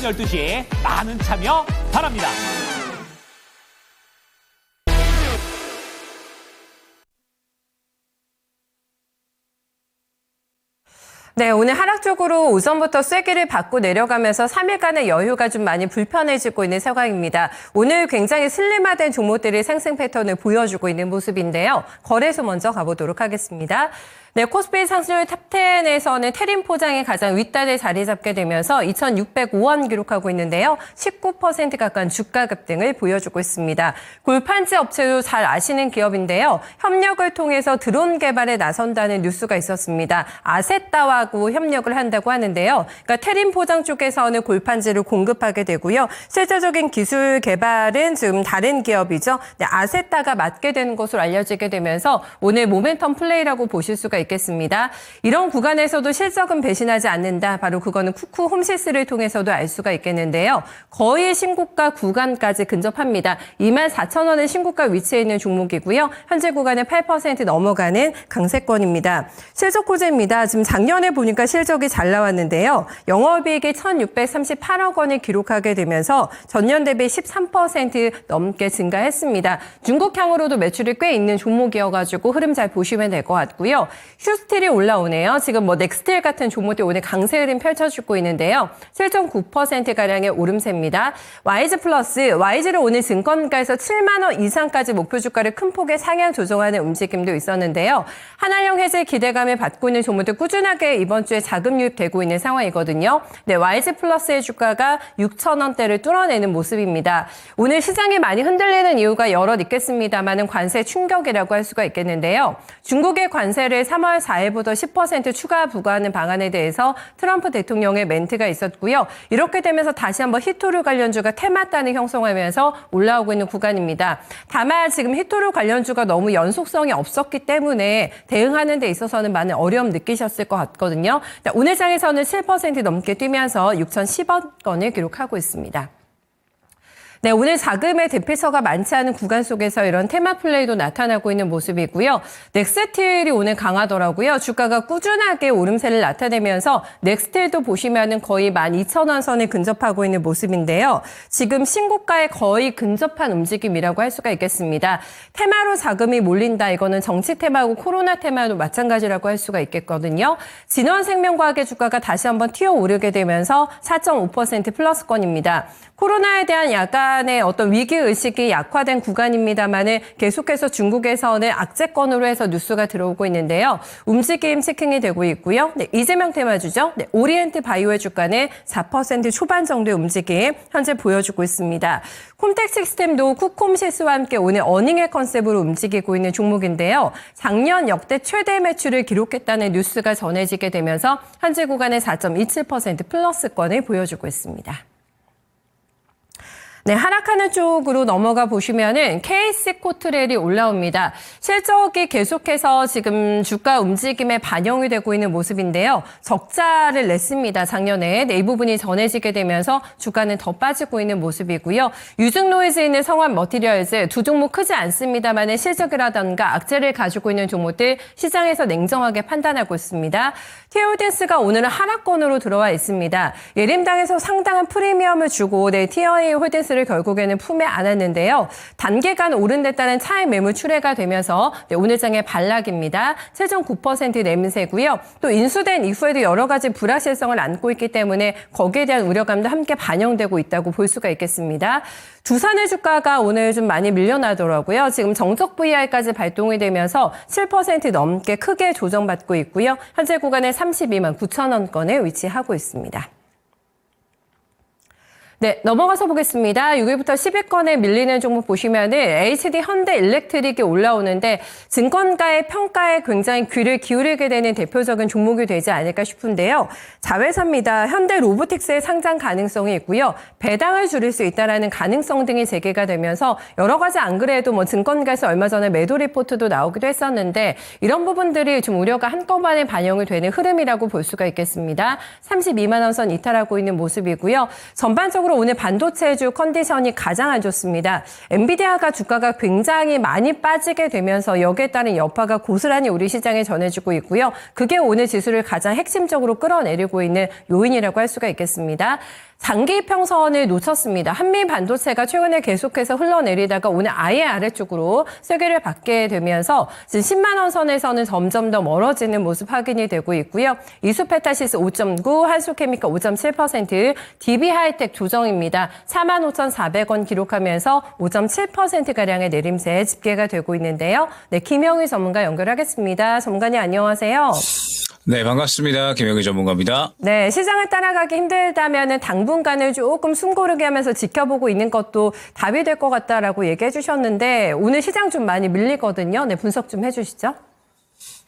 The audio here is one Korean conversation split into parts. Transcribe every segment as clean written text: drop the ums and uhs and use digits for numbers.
12시 많은 참여 바랍니다. 네, 오늘 하락 쪽으로 오전부터 쐐기를 받고 내려가면서 3일간의 여유가 좀 많이 불편해지고 있는 상황입니다. 오늘 굉장히 슬림화된 종목들이 상승 패턴을 보여주고 있는 모습인데요. 거래소 먼저 가보도록 하겠습니다. 네, 코스피 상승률 탑10에서는 테림 포장이 가장 윗단에 자리 잡게 되면서 2,605원 기록하고 있는데요. 19% 가까운 주가 급등을 보여주고 있습니다. 골판지 업체도 잘 아시는 기업인데요. 협력을 통해서 드론 개발에 나선다는 뉴스가 있었습니다. 아세타하고 협력을 한다고 하는데요. 그러니까 테림 포장 쪽에서는 골판지를 공급하게 되고요. 실제적인 기술 개발은 지금 다른 기업이죠. 네, 아세타가 맡게 되는 것으로 알려지게 되면서 오늘 모멘텀 플레이라고 보실 수가 있겠습니다. 이런 구간에서도 실적은 배신하지 않는다. 바로 그거는 쿠쿠 홈시스를 통해서도 알 수가 있겠는데요. 거의 신고가 구간까지 근접합니다. 24,000원의 신고가 위치해 있는 종목이고요. 현재 구간은 8% 넘어가는 강세권입니다. 실적 호재입니다. 지금 작년에 보니까 실적이 잘 나왔는데요. 영업이익이 1,638억 원을 기록하게 되면서 전년 대비 13% 넘게 증가했습니다. 중국향으로도 매출이 꽤 있는 종목이어가지고 흐름 잘 보시면 될 것 같고요. 휴스틸이 올라오네요. 지금 넥스틸 같은 종목들이 오늘 강세 흐름 펼쳐주고 있는데요. 7.9%가량의 오름세입니다. YG 플러스, YG를 오늘 증권가에서 7만 원 이상까지 목표 주가를 큰 폭의 상향 조정하는 움직임도 있었는데요. 한한령 해제 기대감을 받고 있는 종목들 꾸준하게 이번 주에 자금 유입되고 있는 상황이거든요. 네, YG 플러스의 주가가 6,000원대를 뚫어내는 모습입니다. 오늘 시장이 많이 흔들리는 이유가 여럿 있겠습니다만은 관세 충격이라고 할 수가 있겠는데요. 중국의 관세를 3월 4일부터 10% 추가 부과하는 방안에 대해서 트럼프 대통령의 멘트가 있었고요. 이렇게 되면서 다시 한번 히토류 관련주가 테마단을 형성하면서 올라오고 있는 구간입니다. 다만 지금 히토류 관련주가 너무 연속성이 없었기 때문에 대응하는 데 있어서는 많은 어려움 느끼셨을 것 같거든요. 오늘 장에서는 7% 넘게 뛰면서 6,010원권을 기록하고 있습니다. 네, 오늘 자금의 대피처가 많지 않은 구간 속에서 이런 테마 플레이도 나타나고 있는 모습이고요. 넥스틸이 오늘 강하더라고요. 주가가 꾸준하게 오름세를 나타내면서 넥스틸도 보시면은 거의 12,000원 선에 근접하고 있는 모습인데요. 지금 신고가에 거의 근접한 움직임이라고 할 수가 있겠습니다. 테마로 자금이 몰린다. 이거는 정치 테마고 코로나 테마도 마찬가지라고 할 수가 있겠거든요. 진원생명과학의 주가가 다시 한번 튀어오르게 되면서 4.5% 플러스권입니다. 코로나에 대한 약간의 어떤 위기의식이 약화된 구간입니다만은 계속해서 중국에서는 악재권으로 해서 뉴스가 들어오고 있는데요. 움직임 체킹이 되고 있고요. 네, 이재명 테마주죠. 네, 오리엔트 바이오의 주가는 4% 초반 정도의 움직임 현재 보여주고 있습니다. 콤텍 시스템도 쿠콤시스와 함께 오늘 어닝의 컨셉으로 움직이고 있는 종목인데요. 작년 역대 최대 매출을 기록했다는 뉴스가 전해지게 되면서 현재 구간의 4.27% 플러스권을 보여주고 있습니다. 네, 하락하는 쪽으로 넘어가 보시면은 KC 코트렐이 올라옵니다. 실적이 계속해서 지금 주가 움직임에 반영이 되고 있는 모습인데요. 적자를 냈습니다. 작년에. 네, 이 부분이 전해지게 되면서 주가는 더 빠지고 있는 모습이고요. 유증 노이즈 있는 성환 머티리얼즈 두 종목 크지 않습니다만은 실적이라던가 악재를 가지고 있는 종목들 시장에서 냉정하게 판단하고 있습니다. 티어홀딩스가 오늘은 하락권으로 들어와 있습니다. 예림당에서 상당한 프리미엄을 주고 티어A 홀딩스를 결국에는 품에 안았는데요. 단계간 오른 데 따른 차익 매물 출회가 되면서 오늘 장의 반락입니다. 7.9% 내면세고요. 또 인수된 이후에도 여러 가지 불확실성을 안고 있기 때문에 거기에 대한 우려감도 함께 반영되고 있다고 볼 수가 있겠습니다. 두산의 주가가 오늘 좀 많이 밀려나더라고요. 지금 정적 VR까지 발동이 되면서 7% 넘게 크게 조정받고 있고요. 현재 구간에 32만 9천원권에 위치하고 있습니다. 네, 넘어가서 보겠습니다. 6일부터 10일권에 밀리는 종목 보시면은 HD 현대 일렉트릭이 올라오는데 증권가의 평가에 굉장히 귀를 기울이게 되는 대표적인 종목이 되지 않을까 싶은데요. 자회사입니다. 현대 로보틱스의 상장 가능성이 있고요. 배당을 줄일 수 있다라는 가능성 등이 제기가 되면서 여러 가지 안 그래도 증권가에서 얼마 전에 매도 리포트도 나오기도 했었는데 이런 부분들이 좀 우려가 한꺼번에 반영이 되는 흐름이라고 볼 수가 있겠습니다. 32만 원 선 이탈하고 있는 모습이고요. 전반적으로 전체적으로 오늘 반도체주 컨디션이 가장 안 좋습니다. 엔비디아가 주가가 굉장히 많이 빠지게 되면서 여기에 따른 여파가 고스란히 우리 시장에 전해지고 있고요. 그게 오늘 지수를 가장 핵심적으로 끌어내리고 있는 요인이라고 할 수가 있겠습니다. 장기 평선을 놓쳤습니다. 한미 반도체가 최근에 계속해서 흘러내리다가 오늘 아예 아래쪽으로 쐐기를 받게 되면서 지금 10만 원 선에서는 점점 더 멀어지는 모습 확인이 되고 있고요. 이수페타시스 5.9, 한수케미칼 5.7%, DB하이텍 조정입니다. 45,400원 기록하면서 5.7%가량의 내림세 집계가 되고 있는데요. 네, 김영희 전문가 연결하겠습니다. 전문가님 안녕하세요. 네, 반갑습니다. 김영희 전문가입니다. 네, 시장을 따라가기 힘들다면 당분간을 조금 숨고르게 하면서 지켜보고 있는 것도 답이 될 것 같다라고 얘기해 주셨는데 오늘 시장 좀 많이 밀리거든요. 네, 분석 좀 해주시죠.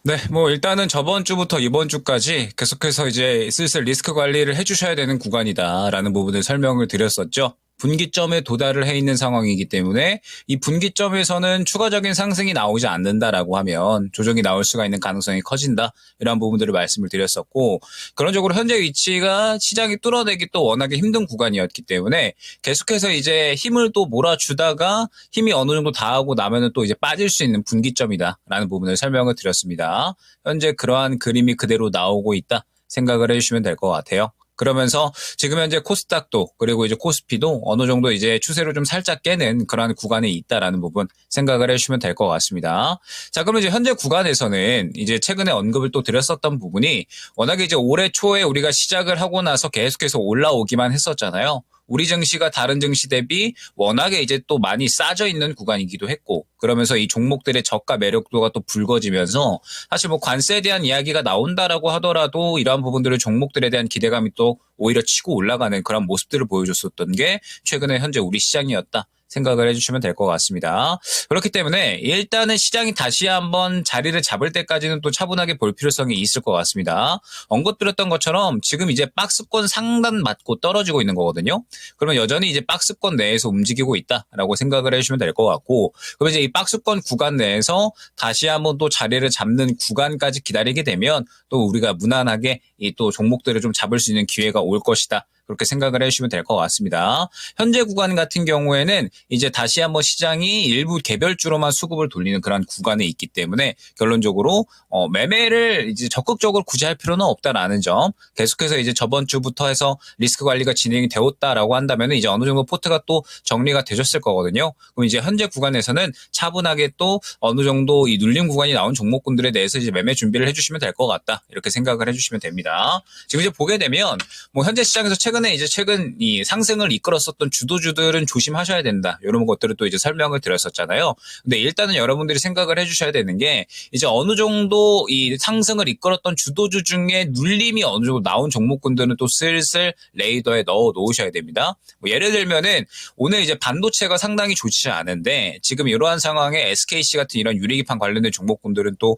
네, 일단은 저번 주부터 이번 주까지 계속해서 이제 슬슬 리스크 관리를 해주셔야 되는 구간이다라는 부분을 설명을 드렸었죠. 분기점에 도달을 해 있는 상황이기 때문에 이 분기점에서는 추가적인 상승이 나오지 않는다라고 하면 조정이 나올 수가 있는 가능성이 커진다. 이런 부분들을 말씀을 드렸었고 그런적으로 현재 위치가 시장이 뚫어내기 또 워낙에 힘든 구간이었기 때문에 계속해서 이제 힘을 또 몰아주다가 힘이 어느 정도 다하고 나면은 또 이제 빠질 수 있는 분기점이다라는 부분을 설명을 드렸습니다. 현재 그러한 그림이 그대로 나오고 있다 생각을 해주시면 될 것 같아요. 그러면서 지금 현재 코스닥도 그리고 이제 코스피도 어느 정도 이제 추세로 좀 살짝 깨는 그러한 구간에 있다라는 부분 생각을 해주시면 될 것 같습니다. 자, 그러면 이제 현재 구간에서는 이제 최근에 언급을 또 드렸었던 부분이 워낙에 이제 올해 초에 우리가 시작을 하고 나서 계속해서 올라오기만 했었잖아요. 우리 증시가 다른 증시 대비 워낙에 이제 또 많이 싸져 있는 구간이기도 했고 그러면서 이 종목들의 저가 매력도가 또 붉어지면서 사실 관세에 대한 이야기가 나온다라고 하더라도 이러한 부분들을 종목들에 대한 기대감이 또 오히려 치고 올라가는 그런 모습들을 보여줬었던 게 최근에 현재 우리 시장이었다. 생각을 해주시면 될 것 같습니다. 그렇기 때문에 일단은 시장이 다시 한번 자리를 잡을 때까지는 또 차분하게 볼 필요성이 있을 것 같습니다. 언급드렸던 것처럼 지금 이제 박스권 상단 맞고 떨어지고 있는 거거든요. 그러면 여전히 이제 박스권 내에서 움직이고 있다라고 생각을 해주시면 될 것 같고 그러면 이제 이 박스권 구간 내에서 다시 한번 또 자리를 잡는 구간까지 기다리게 되면 또 우리가 무난하게 이 또 종목들을 좀 잡을 수 있는 기회가 올 것이다. 그렇게 생각을 해주시면 될 것 같습니다. 현재 구간 같은 경우에는 이제 다시 한번 시장이 일부 개별주로만 수급을 돌리는 그런 구간에 있기 때문에 결론적으로 매매를 이제 적극적으로 굳이 할 필요는 없다라는 점. 계속해서 이제 저번 주부터 해서 리스크 관리가 진행이 되었다라고 한다면 이제 어느 정도 포트가 또 정리가 되셨을 거거든요. 그럼 이제 현재 구간에서는 차분하게 또 어느 정도 이 눌림 구간이 나온 종목군들에 대해서 이제 매매 준비를 해주시면 될 것 같다. 이렇게 생각을 해주시면 됩니다. 지금 이제 보게 되면 현재 시장에서 최근 이 상승을 이끌었었던 주도주들은 조심하셔야 된다. 이런 것들을 또 이제 설명을 드렸었잖아요. 근데 일단은 여러분들이 생각을 해주셔야 되는 게 이제 어느 정도 이 상승을 이끌었던 주도주 중에 눌림이 어느 정도 나온 종목군들은 또 슬슬 레이더에 넣어 놓으셔야 됩니다. 예를 들면은 오늘 이제 반도체가 상당히 좋지 않은데 지금 이러한 상황에 SKC 같은 이런 유리기판 관련된 종목군들은 또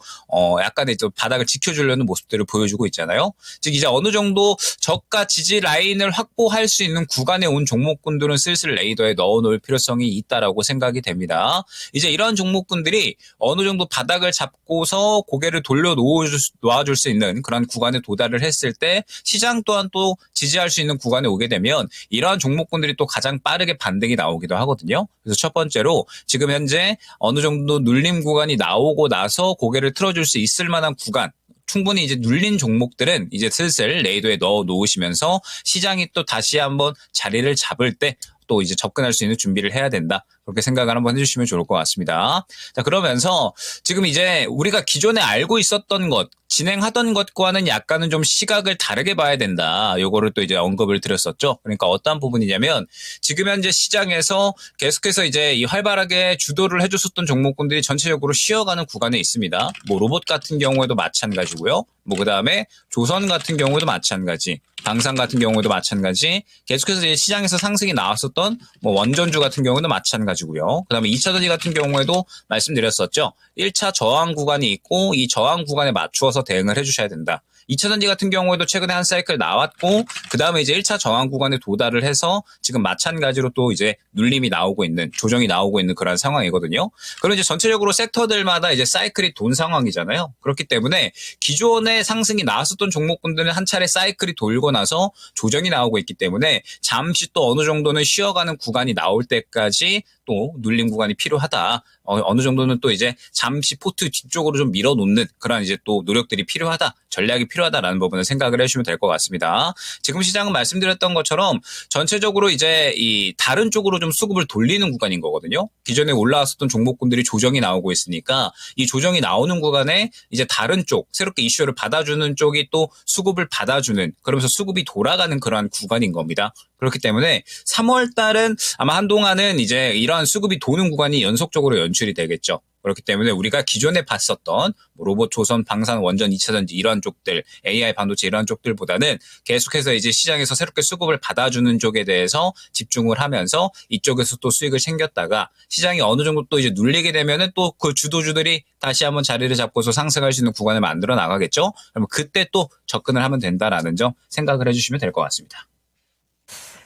약간의 또 바닥을 지켜주려는 모습들을 보여주고 있잖아요. 즉 이제 어느 정도 저가 지지 라인을 확보할 수 있는 구간에 온 종목군들은 슬슬 레이더에 넣어놓을 필요성이 있다라고 생각이 됩니다. 이제 이러한 종목군들이 어느 정도 바닥을 잡고서 고개를 돌려 놓아줄 수 있는 그런 구간에 도달을 했을 때 시장 또한 또 지지할 수 있는 구간에 오게 되면 이러한 종목군들이 또 가장 빠르게 반등이 나오기도 하거든요. 그래서 첫 번째로 지금 현재 어느 정도 눌림 구간이 나오고 나서 고개를 틀어줄 수 있을 만한 구간 충분히 이제 눌린 종목들은 이제 슬슬 레이더에 넣어 놓으시면서 시장이 또 다시 한번 자리를 잡을 때 또 이제 접근할 수 있는 준비를 해야 된다. 그렇게 생각을 한번 해주시면 좋을 것 같습니다. 자, 그러면서 지금 이제 우리가 기존에 알고 있었던 것, 진행하던 것과는 약간은 좀 시각을 다르게 봐야 된다. 요거를 또 이제 언급을 드렸었죠. 그러니까 어떤 부분이냐면 지금 현재 시장에서 계속해서 이제 이 활발하게 주도를 해줬었던 종목군들이 전체적으로 쉬어가는 구간에 있습니다. 로봇 같은 경우에도 마찬가지고요. 그다음에 조선 같은 경우에도 마찬가지. 방산 같은 경우에도 마찬가지. 계속해서 이제 시장에서 상승이 나왔었던 원전주 같은 경우는 마찬가지고요. 그다음에 2차 전지 같은 경우에도 말씀드렸었죠. 1차 저항 구간이 있고 이 저항 구간에 맞추어서 대응을 해주셔야 된다. 2차전지 같은 경우에도 최근에 한 사이클 나왔고 그 다음에 이제 1차 저항 구간에 도달을 해서 지금 마찬가지로 또 이제 눌림이 나오고 있는 조정이 나오고 있는 그런 상황이거든요. 그리고 이제 전체적으로 섹터들마다 이제 사이클이 돈 상황이잖아요. 그렇기 때문에 기존에 상승이 나왔었던 종목군들은 한 차례 사이클이 돌고 나서 조정이 나오고 있기 때문에 잠시 또 어느 정도는 쉬어가는 구간이 나올 때까지 또 눌림 구간이 필요하다. 어느 정도는 또 이제 잠시 포트 뒤쪽으로 좀 밀어놓는 그런 이제 또 노력들이 필요하다. 전략이 필요하다라는 부분을 생각을 해주시면 될 것 같습니다. 지금 시장은 말씀드렸던 것처럼 전체적으로 이제 이 다른 쪽으로 좀 수급을 돌리는 구간인 거거든요. 기존에 올라왔었던 종목군들이 조정이 나오고 있으니까 이 조정이 나오는 구간에 이제 다른 쪽, 새롭게 이슈를 받아주는 쪽이 또 수급을 받아주는, 그러면서 수급이 돌아가는 그러한 구간인 겁니다. 그렇기 때문에 3월 달은 아마 한동안은 이제 이러한 수급이 도는 구간이 연속적으로 연출이 되겠죠. 그렇기 때문에 우리가 기존에 봤었던 로봇, 조선, 방산, 원전, 2차전지 이러한 쪽들, AI 반도체 이러한 쪽들보다는 계속해서 이제 시장에서 새롭게 수급을 받아주는 쪽에 대해서 집중을 하면서 이쪽에서 또 수익을 챙겼다가 시장이 어느 정도 또 이제 눌리게 되면은 또 그 주도주들이 다시 한번 자리를 잡고서 상승할 수 있는 구간을 만들어 나가겠죠. 그러면 그때 또 접근을 하면 된다라는 점 생각을 해주시면 될 것 같습니다.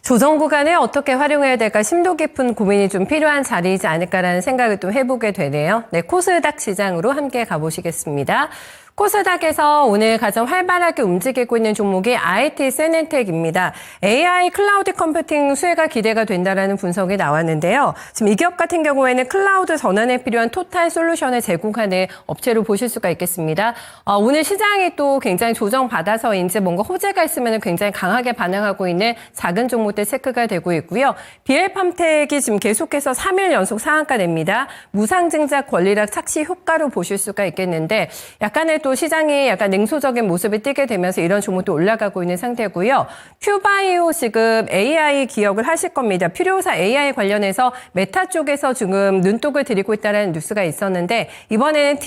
조정 구간을 어떻게 활용해야 될까 심도 깊은 고민이 좀 필요한 자리이지 않을까라는 생각을 또 해보게 되네요. 네, 코스닥 시장으로 함께 가보시겠습니다. 코스닥에서 오늘 가장 활발하게 움직이고 있는 종목이 IT 세넨텍입니다. AI 클라우드 컴퓨팅 수혜가 기대가 된다라는 분석이 나왔는데요. 지금 이 기업 같은 경우에는 클라우드 전환에 필요한 토탈 솔루션을 제공하는 업체로 보실 수가 있겠습니다. 오늘 시장이 또 굉장히 조정받아서인지 뭔가 호재가 있으면 굉장히 강하게 반응하고 있는 작은 종목들 체크가 되고 있고요. BL팜텍이 지금 계속해서 3일 연속 상한가 냅니다. 무상증자 권리락 착시 효과로 보실 수가 있겠는데 약간의 또 시장이 약간 냉소적인 모습을 띠게 되면서 이런 종목도 올라가고 있는 상태고요. 퓨바이오 지금 AI 기억을 하실 겁니다. 퓨리오사 AI 관련해서 메타 쪽에서 지금 눈독을 들이고 있다는 뉴스가 있었는데 이번에는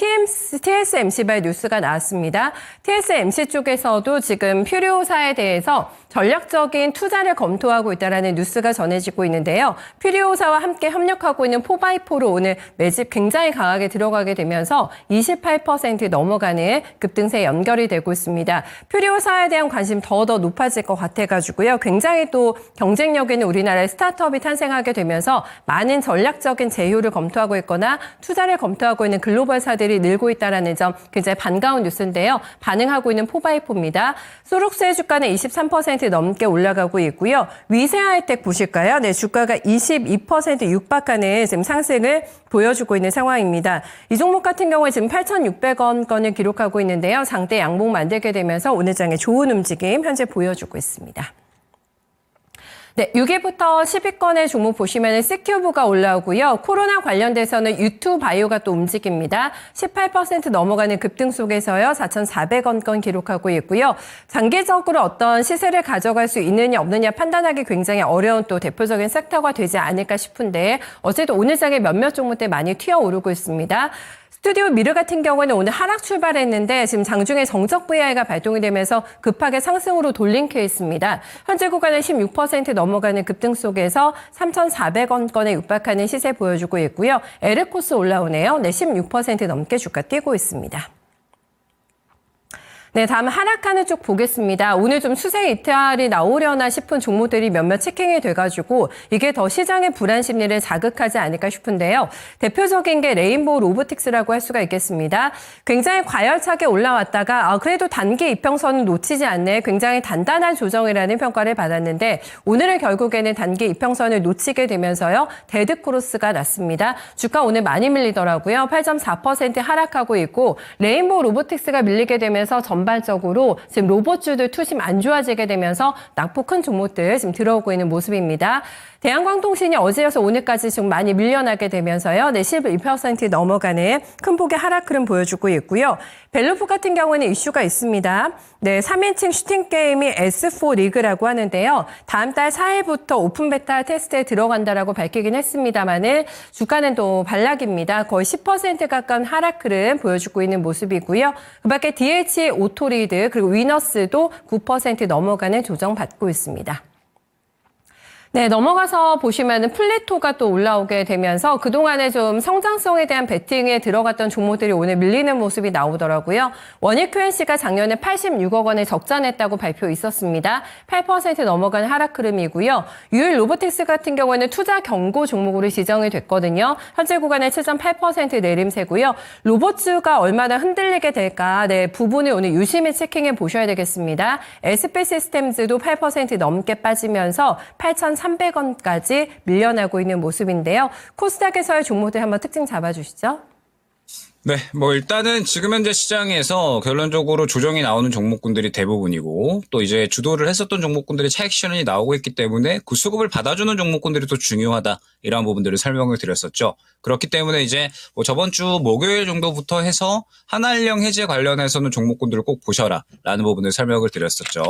TSMC발 뉴스가 나왔습니다. TSMC 쪽에서도 지금 퓨리오사에 대해서 전략적인 투자를 검토하고 있다는 뉴스가 전해지고 있는데요. 퓨리오사와 함께 협력하고 있는 4x4로 오늘 매집 굉장히 강하게 들어가게 되면서 28% 넘어가는 급등세에 연결이 되고 있습니다. 퓨리오사에 대한 관심 더 높아질 것 같아가지고요. 굉장히 또 경쟁력 있는 우리나라의 스타트업이 탄생하게 되면서 많은 전략적인 제휴를 검토하고 있거나 투자를 검토하고 있는 글로벌사들이 늘고 있다는 점 굉장히 반가운 뉴스인데요. 반응하고 있는 4x4입니다. 소록스의 주가는 23% 넘게 올라가고 있고요. 위세하이텍 보실까요? 네, 주가가 22% 육박하는 지금 상승을 보여주고 있는 상황입니다. 이 종목 같은 경우에 지금 8,600원권을 기록하고 있는데요. 장대 양봉 만들게 되면서 오늘 장에 좋은 움직임 현재 보여주고 있습니다. 네, 6위부터 10위권의 종목 보시면 C큐브가 올라오고요. 코로나 관련돼서는 유투바이오가 또 움직입니다. 18% 넘어가는 급등 속에서요. 4,400원권 기록하고 있고요. 장기적으로 어떤 시세를 가져갈 수 있느냐 없느냐 판단하기 굉장히 어려운 또 대표적인 섹터가 되지 않을까 싶은데 어제도 오늘 장에 몇몇 종목들 많이 튀어오르고 있습니다. 스튜디오 미르 같은 경우는 오늘 하락 출발했는데 지금 장중에 정적 VI가 발동이 되면서 급하게 상승으로 돌린 케이스입니다. 현재 구간은 16% 넘어가는 급등 속에서 3,400원권에 육박하는 시세 보여주고 있고요. 에르코스 올라오네요. 네, 16% 넘게 주가 뛰고 있습니다. 네, 다음 하락하는 쪽 보겠습니다. 오늘 좀 수세 이탈이 나오려나 싶은 종목들이 몇몇 체킹이 돼가지고 이게 더 시장의 불안 심리를 자극하지 않을까 싶은데요. 대표적인 게 레인보우 로보틱스라고 할 수가 있겠습니다. 굉장히 과열차게 올라왔다가 그래도 단기 이평선은 놓치지 않네. 굉장히 단단한 조정이라는 평가를 받았는데 오늘은 결국에는 단기 이평선을 놓치게 되면서요. 데드크로스가 났습니다. 주가 오늘 많이 밀리더라고요. 8.4% 하락하고 있고 레인보우 로보틱스가 밀리게 되면서 전반적으로 지금 로봇주들 투심 안 좋아지게 되면서 낙폭 큰 종목들 지금 들어오고 있는 모습입니다. 대한광통신이 어제여서 오늘까지 지금 많이 밀려나게 되면서요. 네, 11% 넘어가는 큰 폭의 하락 흐름 보여주고 있고요. 벨루프 같은 경우는 이슈가 있습니다. 네, 3인칭 슈팅 게임이 S4 리그라고 하는데요. 다음 달 4일부터 오픈 베타 테스트에 들어간다라고 밝히긴 했습니다만은 주가는 또 반락입니다. 거의 10% 가까운 하락 흐름 보여주고 있는 모습이고요. 그밖에 DH 오토리드 그리고 위너스도 9% 넘어가는 조정 받고 있습니다. 네, 넘어가서 보시면은 플레토가 또 올라오게 되면서 그동안에 좀 성장성에 대한 베팅에 들어갔던 종목들이 오늘 밀리는 모습이 나오더라고요. 원익 QNC가 작년에 86억 원에 적자냈다고 발표 있었습니다. 8% 넘어간 하락 흐름이고요. 유일 로보틱스 같은 경우에는 투자 경고 종목으로 지정이 됐거든요. 현재 구간에 7.8% 내림세고요. 로봇주가 얼마나 흔들리게 될까 부분을 오늘 유심히 체킹해 보셔야 되겠습니다. SB 시스템즈도 8% 넘게 빠지면서 8,300원까지 밀려나고 있는 모습인데요. 코스닥에서의 종목들 한번 특징 잡아주시죠. 네, 일단은 지금 현재 시장에서 결론적으로 조정이 나오는 종목군들이 대부분이고, 또 이제 주도를 했었던 종목군들이 차익 실현이 나오고 있기 때문에 그 수급을 받아주는 종목군들이 또 중요하다. 이런 부분들을 설명을 드렸었죠. 그렇기 때문에 이제 저번 주 목요일 정도부터 해서 한알령 해제 관련해서는 종목군들을 꼭 보셔라. 라는 부분을 설명을 드렸었죠.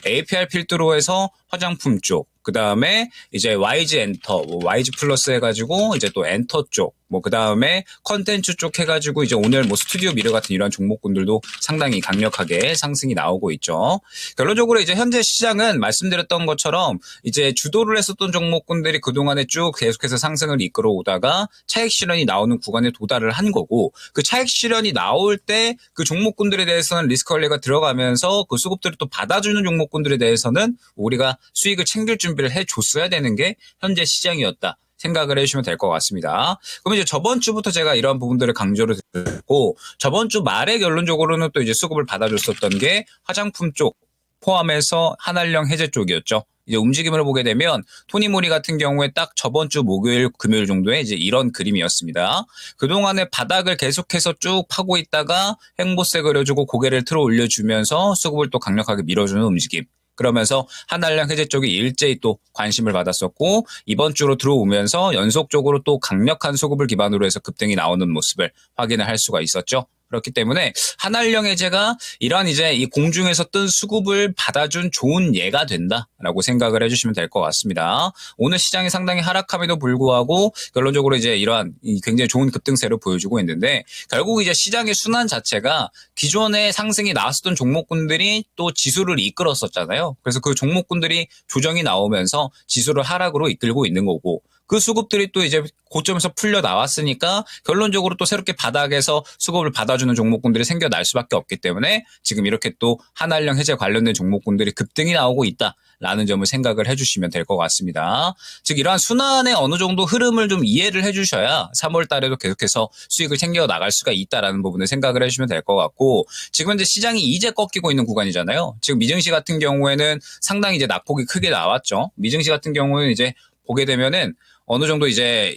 APR 필두로 해서 화장품 쪽, 그 다음에 이제 YG 엔터, YG 플러스 해가지고 이제 또 엔터 쪽, 그 다음에 컨텐츠 쪽 해가지고 이제 오늘 스튜디오 미러 같은 이런 종목군들도 상당히 강력하게 상승이 나오고 있죠. 결론적으로 이제 현재 시장은 말씀드렸던 것처럼 이제 주도를 했었던 종목군들이 그동안에 쭉 계속해서 상승을 이끌어 오다가 차익 실현이 나오는 구간에 도달을 한 거고, 그 차익 실현이 나올 때 그 종목군들에 대해서는 리스크 관리가 들어가면서 그 수급들을 또 받아주는 종목군들에 대해서는 우리가 수익을 챙길 준비를 해줬어야 되는 게 현재 시장이었다. 생각을 해주시면 될 것 같습니다. 그럼 이제 저번 주부터 제가 이런 부분들을 강조를 드렸고, 저번 주 말에 결론적으로는 또 이제 수급을 받아줬었던 게 화장품 쪽 포함해서 한알령 해제 쪽이었죠. 이제 움직임을 보게 되면 토니모리 같은 경우에 딱 저번 주 목요일, 금요일 정도에 이제 이런 그림이었습니다. 그동안에 바닥을 계속해서 쭉 파고 있다가 횡보세 그려주고 고개를 틀어 올려주면서 수급을 또 강력하게 밀어주는 움직임. 그러면서 한알령 해제 쪽이 일제히 또 관심을 받았었고, 이번 주로 들어오면서 연속적으로 또 강력한 수급을 기반으로 해서 급등이 나오는 모습을 확인을 할 수가 있었죠. 그렇기 때문에 한알령 해제가 이러한 이제 이 공중에서 뜬 수급을 받아준 좋은 예가 된다라고 생각을 해주시면 될 것 같습니다. 오늘 시장이 상당히 하락함에도 불구하고 결론적으로 이제 이러한 굉장히 좋은 급등세를 보여주고 있는데, 결국 이제 시장의 순환 자체가 기존에 상승이 나왔었던 종목군들이 또 지수를 이끌었었잖아요. 그래서 그 종목군들이 조정이 나오면서 지수를 하락으로 이끌고 있는 거고, 그 수급들이 또 이제 고점에서 풀려 나왔으니까 결론적으로 또 새롭게 바닥에서 수급을 받아주는 종목군들이 생겨날 수밖에 없기 때문에 지금 이렇게 또 한알령 해제 관련된 종목군들이 급등이 나오고 있다라는 점을 생각을 해주시면 될 것 같습니다. 즉 이러한 순환의 어느 정도 흐름을 좀 이해를 해주셔야 3월 달에도 계속해서 수익을 챙겨 나갈 수가 있다라는 부분을 생각을 해주시면 될 것 같고, 지금 이제 시장이 이제 꺾이고 있는 구간이잖아요. 지금 미증시 같은 경우에는 상당히 이제 낙폭이 크게 나왔죠. 미증시 같은 경우는 이제 보게 되면은 어느 정도 이제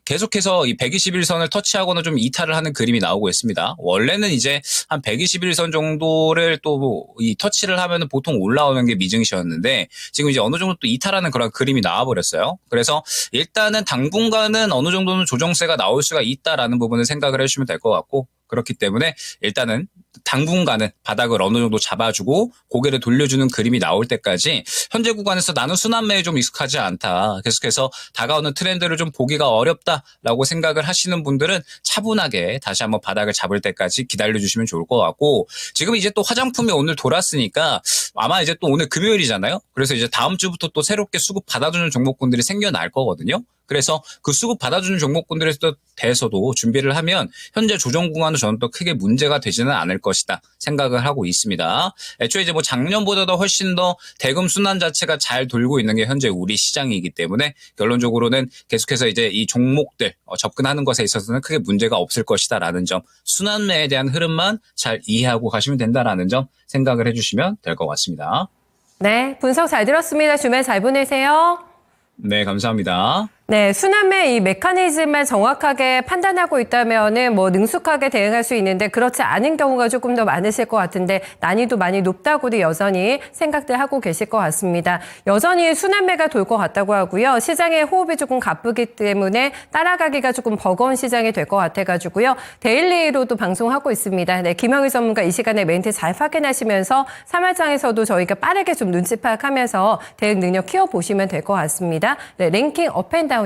계속해서 이 121선을 터치하고는 좀 이탈을 하는 그림이 나오고 있습니다. 원래는 이제 한 121선 정도를 또 이 터치를 하면은 보통 올라오는 게 미증시였는데, 지금 이제 어느 정도 또 이탈하는 그런 그림이 나와버렸어요. 그래서 일단은 당분간은 어느 정도는 조정세가 나올 수가 있다라는 부분을 생각을 해주시면 될 것 같고, 그렇기 때문에 일단은 당분간은 바닥을 어느 정도 잡아주고 고개를 돌려주는 그림이 나올 때까지 현재 구간에서 나는 순환매에 좀 익숙하지 않다, 계속해서 다가오는 트렌드를 좀 보기가 어렵다라고 생각을 하시는 분들은 차분하게 다시 한번 바닥을 잡을 때까지 기다려주시면 좋을 것 같고, 지금 이제 또 화장품이 오늘 돌았으니까 아마 이제 또 오늘 금요일이잖아요. 그래서 이제 다음 주부터 또 새롭게 수급 받아주는 종목군들이 생겨날 거거든요. 그래서 그 수급 받아주는 종목군들에 대해서도 준비를 하면 현재 조정 구간은 저는 또 크게 문제가 되지는 않을 것이다 생각을 하고 있습니다. 애초에 이제 작년보다도 훨씬 더 대금 순환 자체가 잘 돌고 있는 게 현재 우리 시장이기 때문에 결론적으로는 계속해서 이제 이 종목들 접근하는 것에 있어서는 크게 문제가 없을 것이다라는 점, 순환매에 대한 흐름만 잘 이해하고 가시면 된다라는 점 생각을 해주시면 될 것 같습니다. 네, 분석 잘 들었습니다. 주말 잘 보내세요. 네, 감사합니다. 네, 순환매 이 메커니즘을 정확하게 판단하고 있다면은 능숙하게 대응할 수 있는데 그렇지 않은 경우가 조금 더 많으실 것 같은데 난이도 많이 높다고도 여전히 생각들 하고 계실 것 같습니다. 여전히 순환매가 돌 것 같다고 하고요. 시장의 호흡이 조금 가쁘기 때문에 따라가기가 조금 버거운 시장이 될 것 같아가지고요. 데일리로도 방송하고 있습니다. 네, 김영희 전문가 이 시간에 멘트 잘 확인하시면서 3월장에서도 저희가 빠르게 좀 눈치 파악하면서 대응 능력 키워보시면 될 것 같습니다. 네, 랭킹 업앤다운이었습니다.